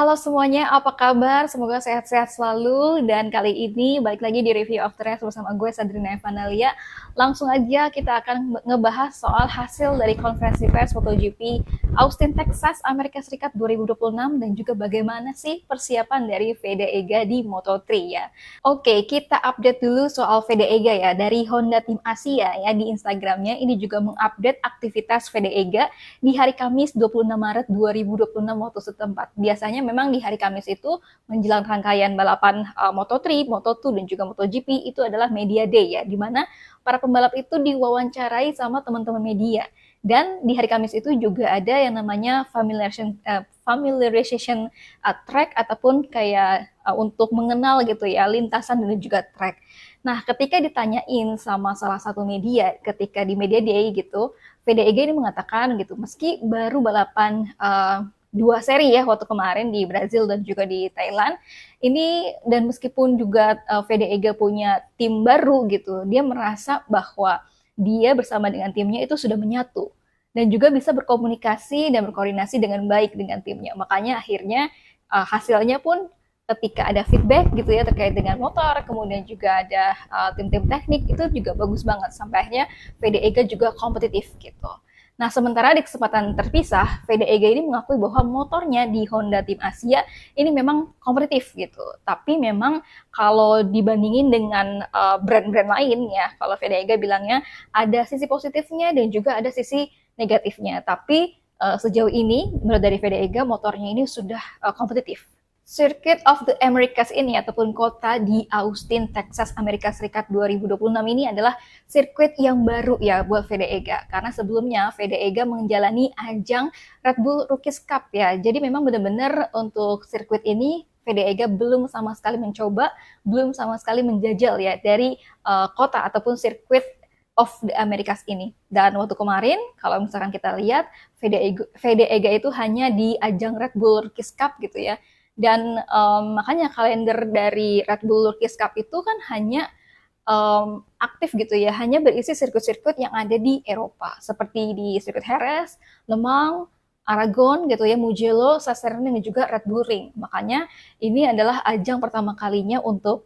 Halo semuanya, apa kabar? Semoga sehat-sehat selalu. Dan kali ini balik lagi di Review of the Rest bersama gue, Sadrina Evanalia. Langsung aja kita akan ngebahas soal hasil dari konferensi pers MotoGP Austin, Texas, Amerika Serikat 2026 dan juga bagaimana sih persiapan dari VDEGA di Moto3 ya. Oke, kita update dulu soal VDEGA ya. Dari Honda Tim Asia ya di Instagramnya, ini juga mengupdate aktivitas VDEGA di hari Kamis 26 Maret 2026 waktu setempat. Biasanya memang di hari Kamis itu menjelang rangkaian balapan Moto3, Moto2 dan juga MotoGP itu adalah media day ya, di mana para pembalap itu diwawancarai sama teman-teman media. Dan di hari Kamis itu juga ada yang namanya familiarization track ataupun kayak untuk mengenal gitu ya lintasan dan juga track. Nah, ketika ditanyain sama salah satu media ketika di media day gitu, VDEG ini mengatakan gitu, meski baru balapan dua seri ya waktu kemarin di Brazil dan juga di Thailand, ini dan meskipun juga VDEG punya tim baru gitu, dia merasa bahwa dia bersama dengan timnya itu sudah menyatu dan juga bisa berkomunikasi dan berkoordinasi dengan baik dengan timnya. Makanya akhirnya hasilnya pun ketika ada feedback gitu ya terkait dengan motor, kemudian juga ada tim-tim teknik itu juga bagus banget sampai akhirnya VDEG juga kompetitif gitu. Nah, sementara di kesempatan terpisah, VDEG ini mengakui bahwa motornya di Honda Tim Asia ini memang kompetitif gitu. Tapi memang kalau dibandingin dengan brand-brand lain ya, kalau VDEG bilangnya ada sisi positifnya dan juga ada sisi negatifnya. Tapi sejauh ini menurut dari VDEG motornya ini sudah kompetitif. Circuit of the Americas ini ataupun kota di Austin, Texas, Amerika Serikat 2026 ini adalah sirkuit yang baru ya buat VDEGA karena sebelumnya VDEGA menjalani ajang Red Bull Rookies Cup ya. Jadi memang benar-benar untuk sirkuit ini VDEGA belum sama sekali mencoba, belum sama sekali menjajal ya dari kota ataupun sirkuit of the Americas ini. Dan waktu kemarin kalau misalkan kita lihat VDEGA itu hanya di ajang Red Bull Rookies Cup gitu ya. Dan makanya kalender dari Red Bull Rookies Cup itu kan hanya aktif gitu ya, hanya berisi sirkuit-sirkuit yang ada di Eropa, seperti di sirkuit Jerez, Le Mans, Aragon gitu ya, Mugello, Sassarine dan juga Red Bull Ring. Makanya ini adalah ajang pertama kalinya untuk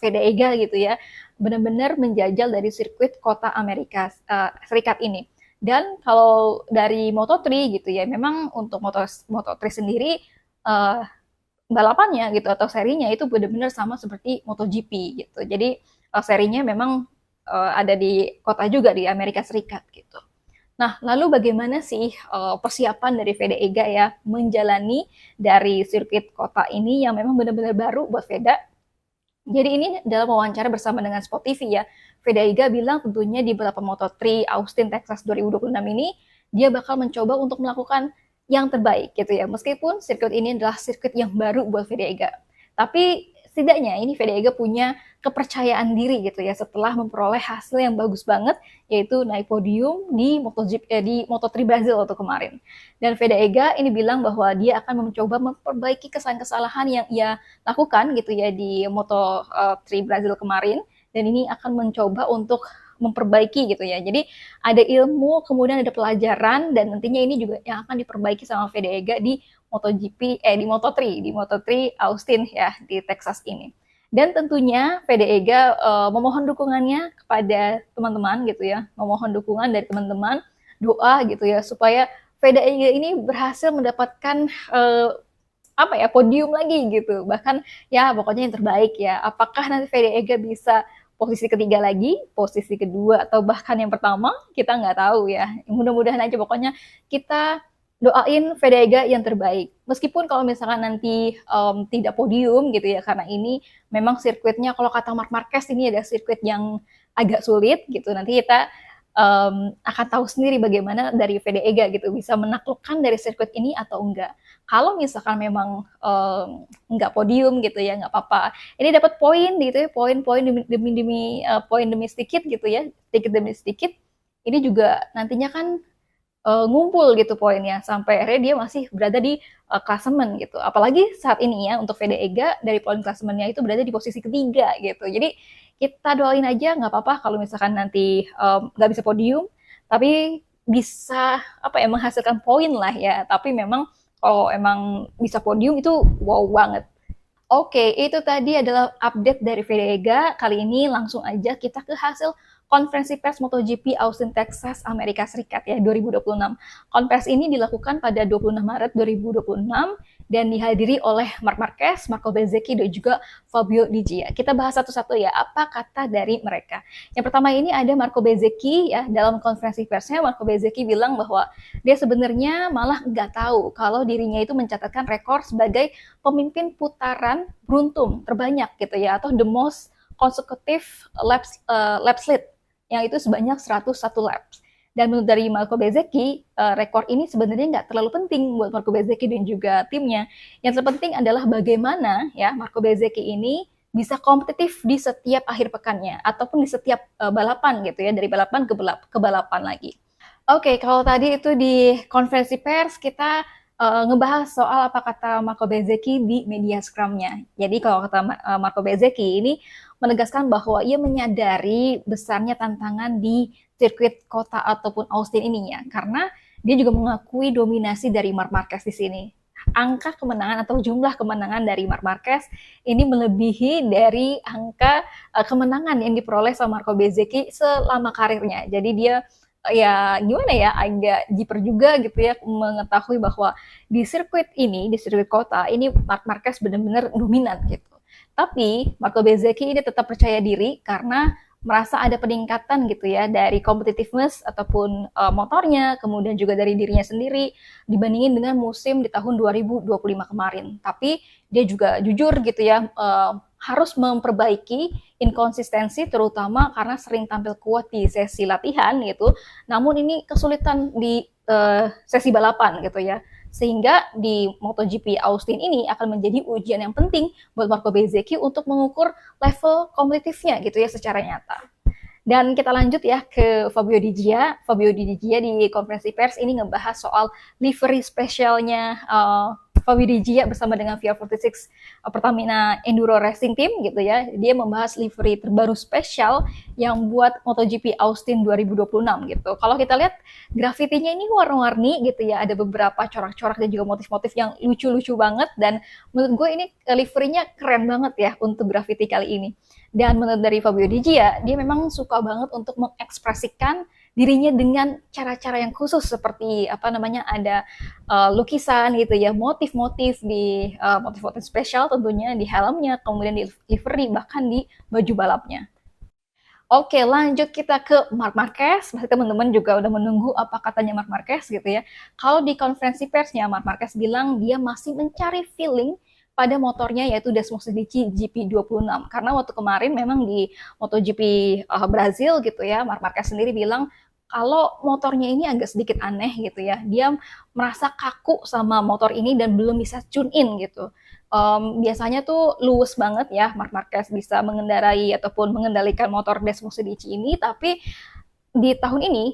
VDEGA gitu ya, benar-benar menjajal dari sirkuit kota Amerika Serikat ini. Dan kalau dari Moto3 gitu ya, memang untuk Moto3 sendiri balapannya gitu atau serinya itu benar-benar sama seperti MotoGP gitu. Jadi serinya memang ada di kota juga di Amerika Serikat gitu. Nah, lalu bagaimana sih persiapan dari VDEGA ya menjalani dari sirkuit kota ini yang memang benar-benar baru buat Veda. Jadi ini dalam wawancara bersama dengan Sport TV ya, VDEGA bilang tentunya di balapan Moto3 Austin, Texas 2026 ini dia bakal mencoba untuk melakukan yang terbaik gitu ya. Meskipun sirkuit ini adalah sirkuit yang baru buat VDEGA. Tapi setidaknya ini VDEGA punya kepercayaan diri gitu ya setelah memperoleh hasil yang bagus banget yaitu naik podium di Moto3 Brazil waktu kemarin. Dan VDEGA ini bilang bahwa dia akan mencoba memperbaiki kesalahan-kesalahan yang ia lakukan gitu ya di Moto3 Brazil kemarin dan ini akan mencoba untuk memperbaiki gitu ya. Jadi ada ilmu, kemudian ada pelajaran dan nantinya ini juga yang akan diperbaiki sama VDEGA di di Moto3 Austin ya di Texas ini. Dan tentunya VDEGA memohon dukungannya kepada teman-teman gitu ya, memohon dukungan dari teman-teman, doa gitu ya supaya VDEGA ini berhasil mendapatkan podium lagi gitu. Bahkan ya pokoknya yang terbaik ya. Apakah nanti VDEGA bisa posisi ketiga lagi, posisi kedua, atau bahkan yang pertama, kita nggak tahu ya. Mudah-mudahan aja pokoknya kita doain VDEGA yang terbaik. Meskipun kalau misalkan nanti tidak podium gitu ya, karena ini memang sirkuitnya, kalau kata Marc Marquez ini ada sirkuit yang agak sulit gitu. Nanti kita akan tahu sendiri bagaimana dari VDEGA gitu bisa menaklukkan dari sirkuit ini atau enggak. Kalau misalkan memang enggak podium gitu ya nggak apa-apa. Ini dapat poin gitu ya, poin-poin demi poin demi sedikit gitu ya, sedikit demi sedikit. Ini juga nantinya kan ngumpul gitu poinnya sampai akhirnya dia masih berada di klasemen gitu. Apalagi saat ini ya untuk VDEGA dari poin klasemennya itu berada di posisi ketiga gitu. Jadi kita doain aja nggak apa-apa kalau misalkan nanti nggak bisa podium, tapi bisa menghasilkan poin lah ya. Tapi memang kalau emang bisa podium itu wow banget. Oke, itu tadi adalah update dari Vega. Kali ini langsung aja kita ke hasil konferensi pers MotoGP Austin, Texas, Amerika Serikat ya 2026. Konferensi ini dilakukan pada 26 Maret 2026 dan dihadiri oleh Marc Marquez, Marco Bezzecchi, dan juga Fabio Di Gia. Kita bahas satu-satu ya, apa kata dari mereka. Yang pertama ini ada Marco Bezzecchi ya, dalam konferensi persnya Marco Bezzecchi bilang bahwa dia sebenarnya malah nggak tahu kalau dirinya itu mencatatkan rekor sebagai pemimpin putaran beruntung terbanyak gitu ya, atau the most consecutive laps lead yang itu sebanyak 101 laps. Dan menurut dari Marco Bezzecchi, rekor ini sebenarnya nggak terlalu penting buat Marco Bezzecchi dan juga timnya. Yang terpenting adalah bagaimana ya Marco Bezzecchi ini bisa kompetitif di setiap akhir pekannya ataupun di setiap balapan gitu ya, dari balapan ke balapan lagi. Oke, kalau tadi itu di konferensi pers kita ngebahas soal apa kata Marco Bezzecchi di media scrum-nya. Jadi kalau kata Marco Bezzecchi ini menegaskan bahwa ia menyadari besarnya tantangan di sirkuit kota ataupun Austin ini ya, karena dia juga mengakui dominasi dari Marc Marquez di sini. Angka kemenangan atau jumlah kemenangan dari Marc Marquez ini melebihi dari angka kemenangan yang diperoleh sama Marco Bezzecchi selama karirnya. Jadi dia ya gimana ya, agak jiper juga gitu ya mengetahui bahwa di sirkuit ini, di sirkuit kota ini Marc Marquez benar-benar dominan gitu. Tapi Marco Bezzecchi ini tetap percaya diri karena merasa ada peningkatan gitu ya dari competitiveness ataupun motornya, kemudian juga dari dirinya sendiri dibandingin dengan musim di tahun 2025 kemarin. Tapi dia juga jujur gitu ya, harus memperbaiki inkonsistensi terutama karena sering tampil kuat di sesi latihan gitu. Namun ini kesulitan di sesi balapan gitu ya. Sehingga di MotoGP Austin ini akan menjadi ujian yang penting buat Marco Bezzecchi untuk mengukur level kompetitifnya gitu ya secara nyata. Dan kita lanjut ya ke Fabio Di Gia. Fabio Di Gia di konferensi pers ini ngebahas soal livery spesialnya Fabio Di Gia bersama dengan VR46 Pertamina Enduro Racing Team gitu ya. Dia membahas livery terbaru spesial yang buat MotoGP Austin 2026 gitu. Kalau kita lihat grafitinya ini warna-warni gitu ya. Ada beberapa corak-corak dan juga motif-motif yang lucu-lucu banget, dan menurut gue ini liverynya keren banget ya untuk graffiti kali ini. Dan menurut dari Fabio Di Gia, dia memang suka banget untuk mengekspresikan dirinya dengan cara-cara yang khusus seperti apa namanya, ada lukisan gitu ya, motif-motif di motif-motif spesial tentunya di helmnya, kemudian di livery, bahkan di baju balapnya. Oke, lanjut kita ke Marc Marquez. Pasti teman-teman juga udah menunggu apa katanya Marc Marquez gitu ya. Kalau di konferensi persnya, Marc Marquez bilang dia masih mencari feeling pada motornya yaitu Desmos GP26. Karena waktu kemarin memang di MotoGP Brazil gitu ya, Marc Marquez sendiri bilang kalau motornya ini agak sedikit aneh gitu ya. Dia merasa kaku sama motor ini dan belum bisa tune in gitu. Biasanya tuh luwes banget ya Marc Marquez bisa mengendarai ataupun mengendalikan motor Desmos ini, tapi di tahun ini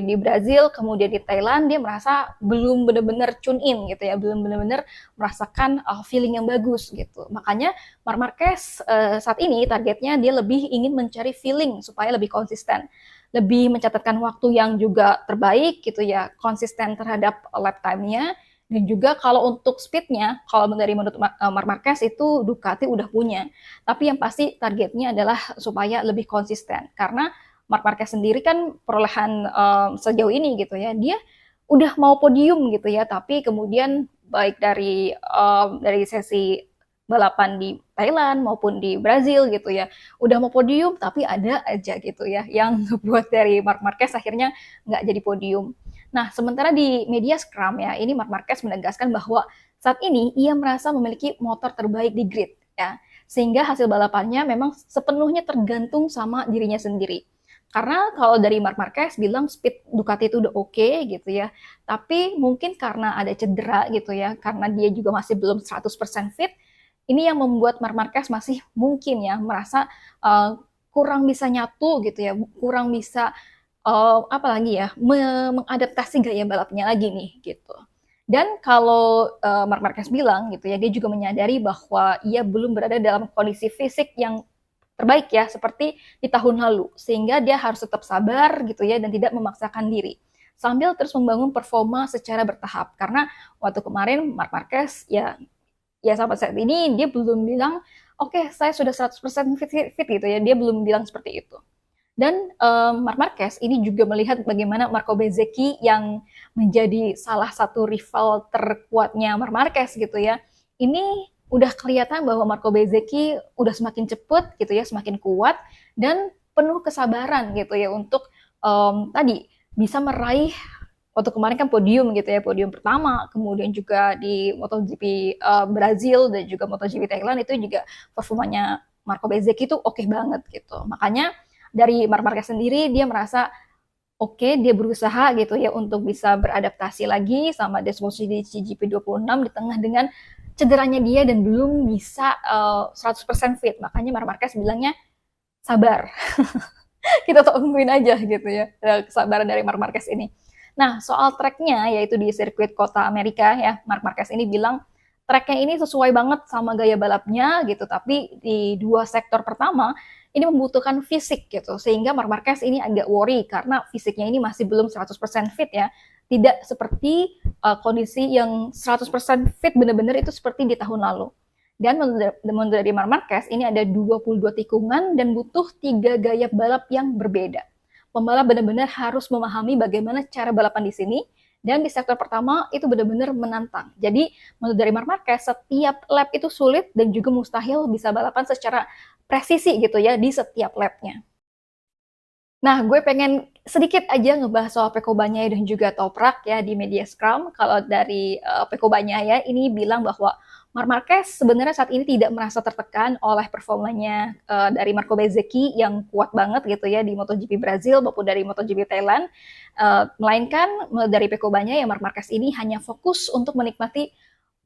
di Brazil kemudian di Thailand dia merasa belum benar-benar tune in gitu ya, belum benar-benar merasakan feeling yang bagus gitu. Makanya Marc Marquez saat ini targetnya dia lebih ingin mencari feeling supaya lebih konsisten, lebih mencatatkan waktu yang juga terbaik gitu ya, konsisten terhadap lap time-nya. Dan juga kalau untuk speednya, kalau dari menurut Marc Marquez itu Ducati udah punya. Tapi yang pasti targetnya adalah supaya lebih konsisten. Karena Marc Marquez sendiri kan perolehan sejauh ini gitu ya, dia udah mau podium gitu ya, tapi kemudian baik dari sesi balapan di Thailand maupun di Brazil gitu ya, udah mau podium tapi ada aja gitu ya yang buat dari Marc Marquez akhirnya nggak jadi podium. Nah, sementara di media scrum ya, ini Marc Marquez menegaskan bahwa saat ini ia merasa memiliki motor terbaik di grid ya, sehingga hasil balapannya memang sepenuhnya tergantung sama dirinya sendiri. Karena kalau dari Marc Marquez bilang speed Ducati itu udah oke gitu ya, tapi mungkin karena ada cedera gitu ya, karena dia juga masih belum 100% fit, ini yang membuat Marc Marquez masih mungkin ya merasa kurang bisa nyatu gitu ya, kurang bisa apalagi ya mengadaptasi gaya balapnya lagi nih gitu. Dan kalau Marc Marquez bilang gitu ya, dia juga menyadari bahwa ia belum berada dalam kondisi fisik yang terbaik ya seperti di tahun lalu, sehingga dia harus tetap sabar gitu ya dan tidak memaksakan diri. sambil terus membangun performa secara bertahap. Karena waktu kemarin Marc Marquez ya sampai saat ini dia belum bilang oke, saya sudah 100% fit gitu ya. Dia belum bilang seperti itu. Dan Marc Marquez ini juga melihat bagaimana Marco Bezzecchi yang menjadi salah satu rival terkuatnya Marc Marquez gitu ya. Ini udah kelihatan bahwa Marco Bezzecchi udah semakin cepat gitu ya, semakin kuat dan penuh kesabaran gitu ya untuk tadi bisa meraih waktu kemarin kan podium gitu ya, podium pertama, kemudian juga di MotoGP Brazil dan juga MotoGP Thailand itu juga performanya Marco Bezzecchi itu oke banget gitu. Makanya dari Marc Marquez sendiri dia merasa oke, dia berusaha gitu ya untuk bisa beradaptasi lagi sama Desmosidi GP26 di tengah dengan cederanya dia dan belum bisa 100% fit. Makanya Marc Marquez bilangnya sabar. Kita tungguin aja gitu ya, kesabaran dari Marc Marquez ini. Nah, soal tracknya, yaitu di sirkuit kota Amerika ya, Marc Marquez ini bilang tracknya ini sesuai banget sama gaya balapnya gitu, tapi di 2 sektor pertama ini membutuhkan fisik gitu, sehingga Marc Marquez ini agak worry karena fisiknya ini masih belum 100% fit ya, tidak seperti kondisi yang 100% fit benar-benar itu seperti di tahun lalu. Dan menurut dari Marc Marquez, ini ada 22 tikungan dan butuh 3 gaya balap yang berbeda. Pembalap benar-benar harus memahami bagaimana cara balapan di sini, dan di sektor pertama itu benar-benar menantang. Jadi menurut dari Marc Marquez, setiap lap itu sulit dan juga mustahil bisa balapan secara presisi gitu ya di setiap lapnya. Nah, gue pengen sedikit aja ngebahas soal Pecco Bagnaia dan juga Toprak ya di media Scrum. Kalau dari Pecco Bagnaia ini bilang bahwa Marc Marquez sebenarnya saat ini tidak merasa tertekan oleh performanya dari Marco Bezzecchi yang kuat banget gitu ya di MotoGP Brazil maupun dari MotoGP Thailand. Melainkan dari Pecco Bagnaia, Marc Marquez ini hanya fokus untuk menikmati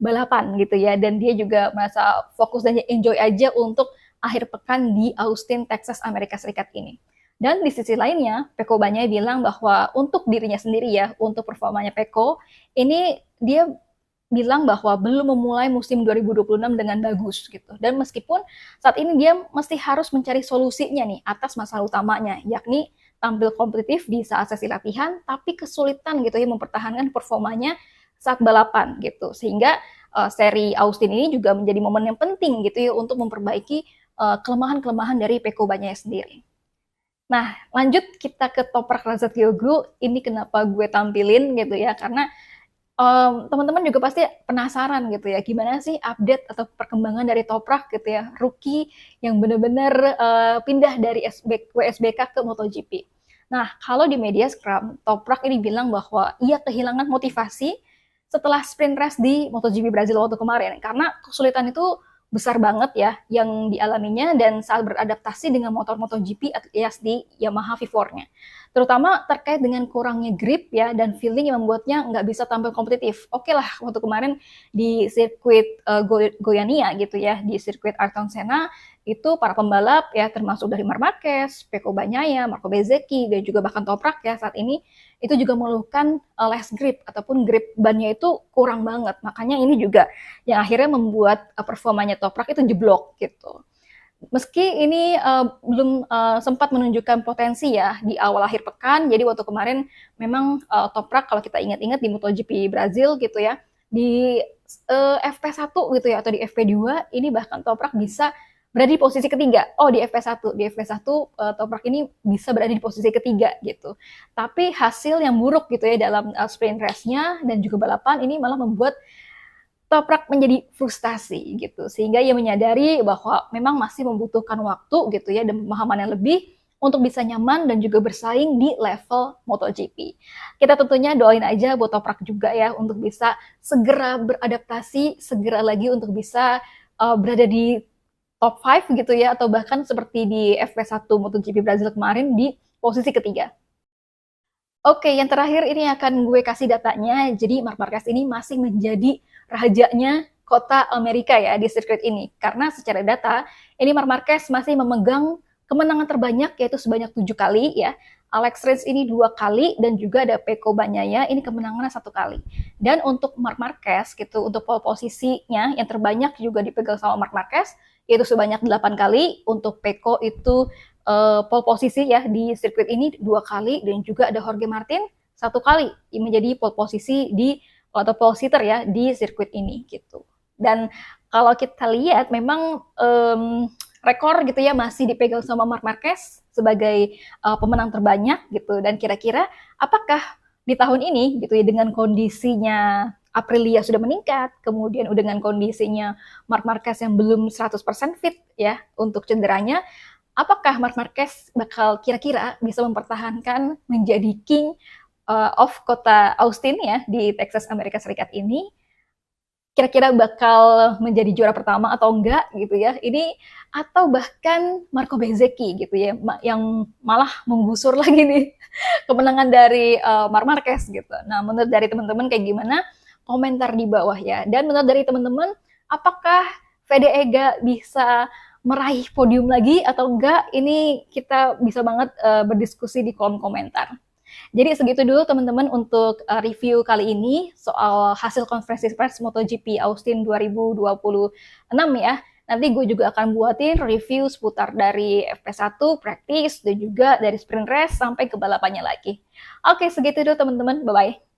balapan gitu ya. Dan dia juga merasa fokus dan enjoy aja untuk akhir pekan di Austin, Texas, Amerika Serikat ini. Dan di sisi lainnya, Pecco Bagnaia bilang bahwa untuk dirinya sendiri ya, untuk performanya Pecco, ini dia bilang bahwa belum memulai musim 2026 dengan bagus gitu. Dan meskipun saat ini dia mesti harus mencari solusinya nih atas masalah utamanya, yakni tampil kompetitif di saat sesi latihan, tapi kesulitan gitu ya mempertahankan performanya saat balapan gitu. Sehingga seri Austin ini juga menjadi momen yang penting gitu ya untuk memperbaiki kelemahan-kelemahan dari Pecco Bagnaia sendiri. Nah, lanjut kita ke Toprak Razgatlioglu. Ini kenapa gue tampilin gitu ya, karena teman-teman juga pasti penasaran gitu ya, gimana sih update atau perkembangan dari Toprak gitu ya, rookie yang benar-benar pindah dari WSBK ke MotoGP. Nah, kalau di media Scrum, Toprak ini bilang bahwa ia kehilangan motivasi setelah sprint race di MotoGP Brazil waktu kemarin, karena kesulitan itu besar banget ya yang dialaminya dan saat beradaptasi dengan motor MotoGP alias di Yamaha V4-nya. Terutama terkait dengan kurangnya grip ya dan feeling yang membuatnya nggak bisa tampil kompetitif. Oke lah, waktu kemarin di sirkuit Goiânia gitu ya, di sirkuit Ayrton Senna, itu para pembalap ya termasuk dari Marc Marquez, Pecco Bagnaia, Marco Bezzecchi, dan juga bahkan Toprak ya saat ini itu juga mengeluhkan less grip ataupun grip bannya itu kurang banget. Makanya ini juga yang akhirnya membuat performanya Toprak itu jeblok gitu. Meski ini belum sempat menunjukkan potensi ya di awal akhir pekan, jadi waktu kemarin memang Toprak kalau kita ingat-ingat di MotoGP Brazil gitu ya, di FP1 gitu ya atau di FP2 ini bahkan Toprak bisa berada di posisi ketiga. Oh, di FP1 Toprak ini bisa berada di posisi ketiga gitu. Tapi hasil yang buruk gitu ya dalam sprint race-nya dan juga balapan ini malah membuat Toprak menjadi frustasi gitu, sehingga ia menyadari bahwa memang masih membutuhkan waktu gitu ya dan pemahaman yang lebih untuk bisa nyaman dan juga bersaing di level MotoGP. Kita tentunya doain aja buat Toprak juga ya untuk bisa segera beradaptasi, segera lagi untuk bisa berada di top 5 gitu ya, atau bahkan seperti di FP1 MotoGP Brazil kemarin di posisi ketiga. Oke, yang terakhir ini akan gue kasih datanya. Jadi Marc Marquez ini masih menjadi rajanya kota Amerika ya di sirkuit ini. Karena secara data, ini Marc Marquez masih memegang kemenangan terbanyak yaitu sebanyak 7 kali ya. Alex Rins ini 2 kali dan juga ada Pecco Bagnaia ini kemenangannya 1 kali. Dan untuk Marc Marquez gitu, untuk pole posisinya yang terbanyak juga dipegang sama Marc Marquez yaitu sebanyak 8 kali. Untuk Pecco itu pole posisi ya di sirkuit ini 2 kali dan juga ada Jorge Martin satu kali menjadi pole posisi di atau pole sitter ya di sirkuit ini gitu. Dan kalau kita lihat memang rekor gitu ya masih dipegang sama Marc Marquez sebagai pemenang terbanyak gitu. Dan kira-kira apakah di tahun ini gitu ya dengan kondisinya Aprilia sudah meningkat, kemudian dengan kondisinya Marc Marquez yang belum 100% fit ya untuk cederanya, apakah Marc Marquez bakal kira-kira bisa mempertahankan menjadi king of kota Austin ya di Texas Amerika Serikat ini, kira-kira bakal menjadi juara pertama atau enggak gitu ya. Ini atau bahkan Marco Bezzecchi gitu ya yang malah menggusur lagi nih kemenangan dari Marc Marquez gitu. Nah, menurut dari teman-teman kayak gimana? Komentar di bawah ya. Dan menurut dari teman-teman, apakah Fede Ega bisa meraih podium lagi atau enggak? Ini kita bisa banget berdiskusi di kolom komentar. Jadi segitu dulu teman-teman untuk review kali ini soal hasil konferensi pers MotoGP Austin 2026 ya. Nanti gue juga akan buatin review seputar dari FP1, practice, dan juga dari sprint race sampai ke balapannya lagi. Oke, segitu dulu teman-teman. Bye-bye.